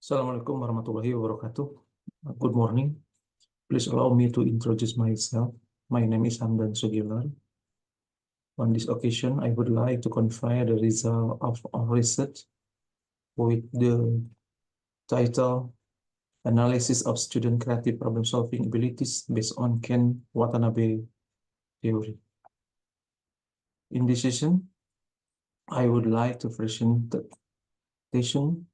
Assalamualaikum warahmatullahi wabarakatuh. Good morning. Please allow me to introduce myself. My name is Hamdan Sugilar. On this occasion, I would like to convey the result of our research with the title Analysis of Student Creative Problem-Solving Abilities based on Ken Watanabe Theory. In this session, I would like to present the presentation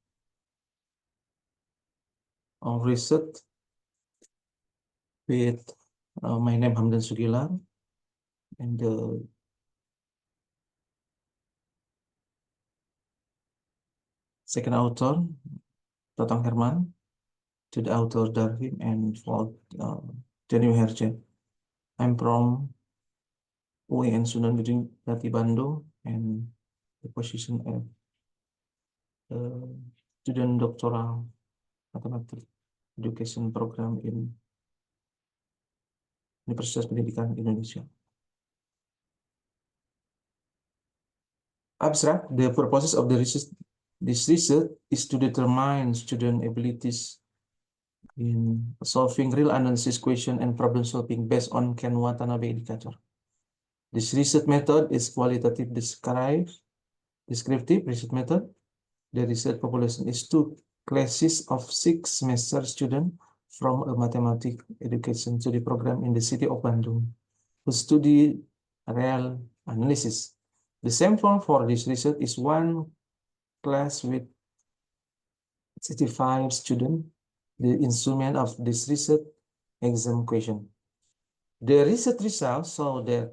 of research with my name Hamdan Sugilar and the second author, Tatang Herman, to the author Darwin and for Daniel Herje. I'm from UIN Sunan Jati Bandung and the position of student doctoral mathematics education program in Universitas Pendidikan Indonesia. Abstract, the purposes of this research is to determine student abilities in solving real analysis question and problem solving based on Ken Watanabe indicator. This research method is qualitative descriptive research method. The research population is 2 classes of 6 semester students from a mathematics education study program in the city of Bandung who study real analysis. The sample for this research is 1 class with 65 students. The instrument of this research exam question. The research results show that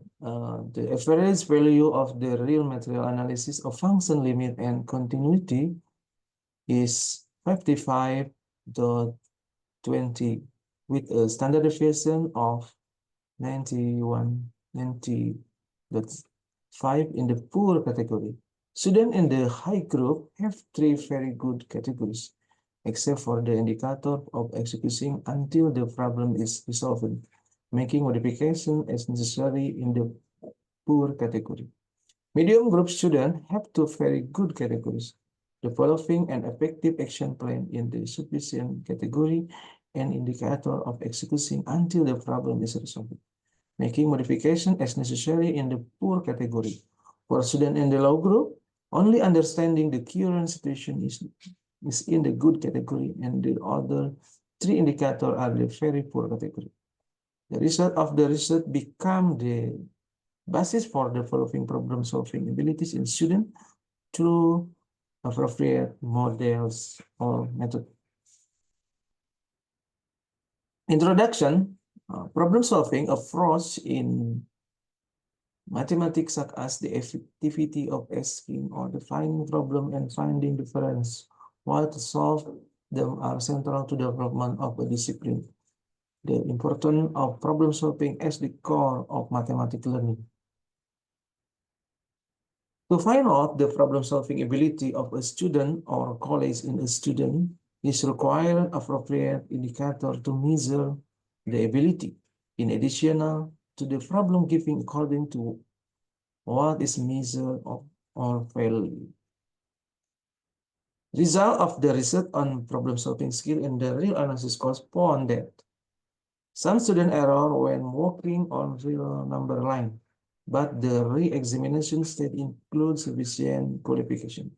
the average value of the real material analysis of function limit and continuity is 55.20 with a standard deviation of 90.5 in the poor category. Students in the high group have 3 very good categories, except for the indicator of executing until the problem is resolved, making modification as necessary in the poor category. Medium group students have 2 very good categories, developing an effective action plan in the sufficient category and indicator of executing until the problem is resolved, making modification as necessary in the poor category. For students in the low group, only understanding the current situation is in the good category, and the other 3 indicators are the very poor category. The result of the research become the basis for developing problem-solving abilities in students through appropriate models or method. Introduction, problem-solving approach in mathematics such as the effectivity of asking or defining problem and finding difference, while to solve them are central to the development of a discipline. The importance of problem solving as the core of mathematics learning. To find out the problem solving ability of a student or college in a student is required appropriate indicator to measure the ability, in addition to the problem giving according to what is measured or value. Result of the research on problem solving skill in the real analysis correspond that some student error when working on real number line, but the re-examination state includes sufficient qualification.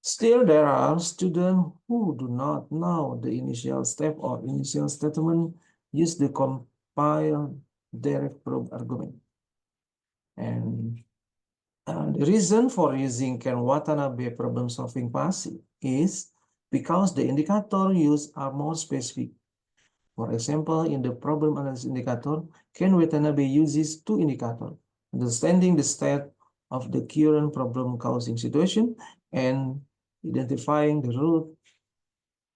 Still, there are students who do not know the initial step or initial statement use the compiled direct proof argument. And the reason for using Ken Watanabe problem-solving passage is because the indicators used are more specific. For example, in the problem analysis indicator, Ken Watanabe uses 2 indicators, understanding the state of the current problem-causing situation and identifying the root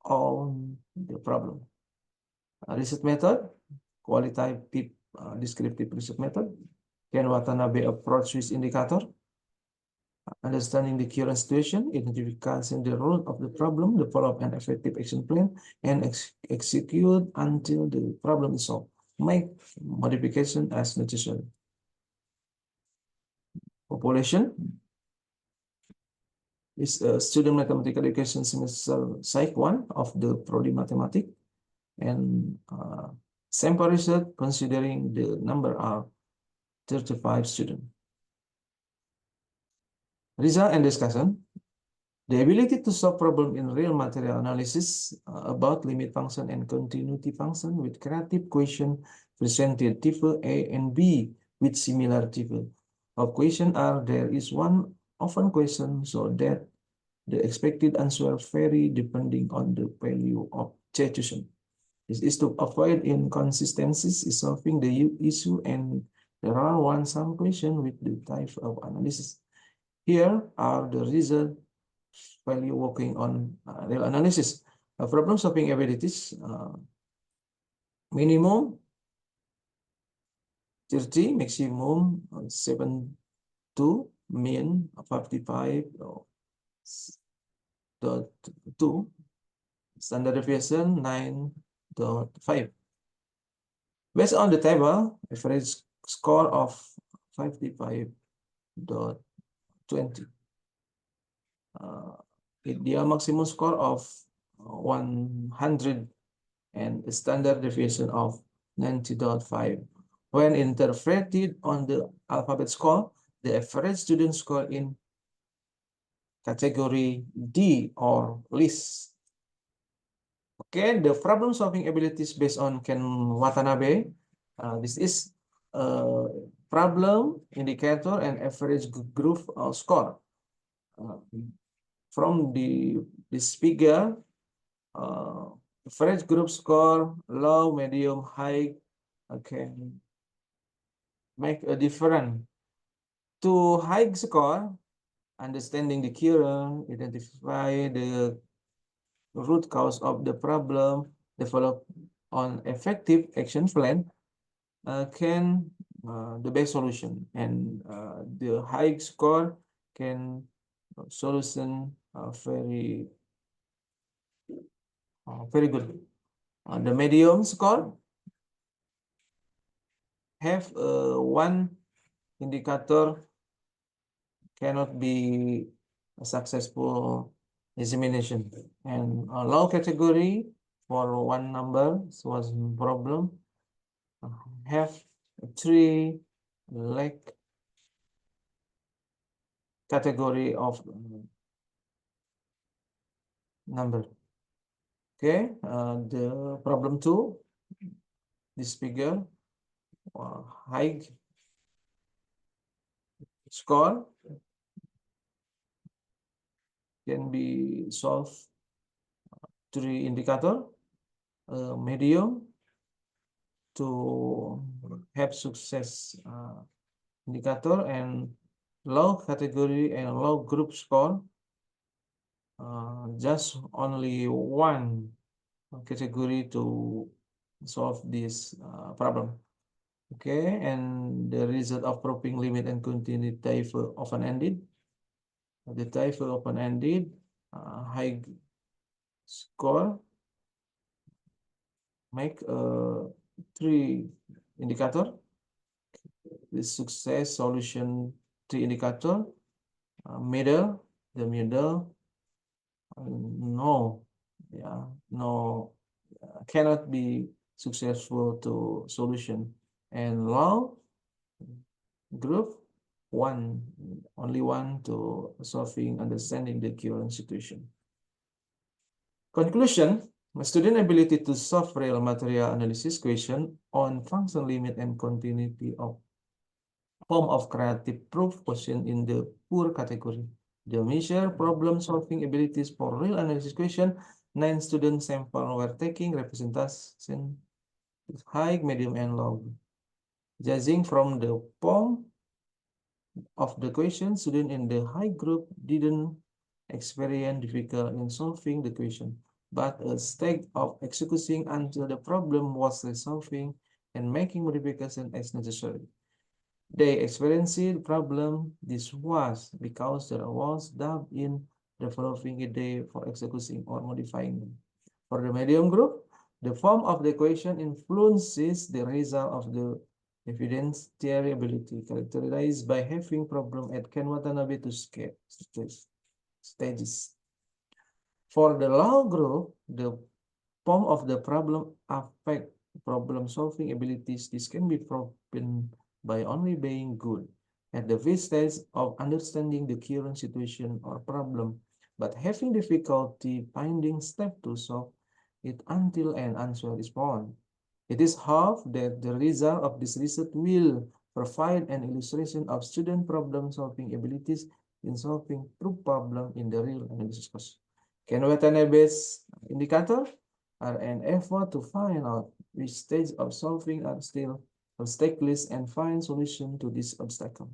of the problem. Research method, qualitative descriptive research method. Ken Watanabe approach with indicator, understanding the current situation, identifying the root of the problem, develop an effective action plan, and execute until the problem is solved. Make modification as necessary. Population. is a student mathematical education semester Psych 1 of the Prodi Mathematics, and sample research considering the number are 35 students. Result and discussion. The ability to solve problem in real material analysis about limit function and continuity function with creative question presented type A and B with similar type of question are there is one often question so that the expected answer vary depending on the value of chosen. This is to avoid inconsistencies in solving the issue, and there are one some question with the type of analysis. Here are the results while you're working on real analysis. Problem solving abilities, minimum 30, maximum 72, mean 55.2, standard deviation 9.5. Based on the table, average score of 55.20. Ideal maximum score of 100 and a standard deviation of 90.5. When interpreted on the alphabet score, the average student score in category D or list. Okay, the problem solving abilities based on Ken Watanabe. This is problem, indicator, and average group score. From this figure, average group score, low, medium, high, can make a difference. To high score, understanding the current, identify the root cause of the problem, develop on effective action plan, can the best solution, and the high score can solution very good. The medium score have one indicator cannot be a successful examination, and a low category for one number was problem have 3 lack category of number. Okay, the problem 2, this figure, high score can be solved 3 indicator, medium to have success indicator, and low category and low group score, just only one category to solve this problem. Okay, and the result of proving limit and continuity type open-ended. The type open-ended, high score, make 3 indicator. The success solution 3 indicator. Middle, the middle, no, no, cannot be successful to solution, and low group only one to solving, understanding the current situation. Conclusion: my student ability to solve real material analysis question on function limit and continuity of form of creative proof question in the poor category. The measure problem solving abilities for real analysis question. 9 student sample were taking representation high, medium, and low. Judging from the form of the question, student in the high group didn't experience difficult in solving the question, but a state of executing until the problem was resolving and making modification as necessary. They experienced problem. This was because there was doubt in developing a day for executing or modifying them. For the medium group, the form of the equation influences the result of the evidence theory ability, characterized by having problem at Ken Watanabe to scale. stages. For the low group, the form of the problem affect problem-solving abilities. This can be proven by only being good at the first stage of understanding the current situation or problem, but having difficulty finding steps to solve it until an answer is found. It is hoped that the result of this research will provide an illustration of student problem-solving abilities in solving true problem in the real analysis course. Can-based indicator are an effort to find out which stage of solving are still obstacles and find solution to this obstacle.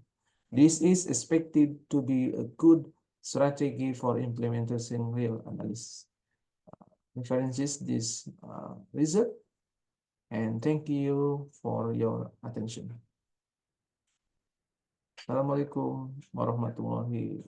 This is expected to be a good strategy for implementation real analysis. References this result, and thank you for your attention. Assalamualaikum warahmatullahi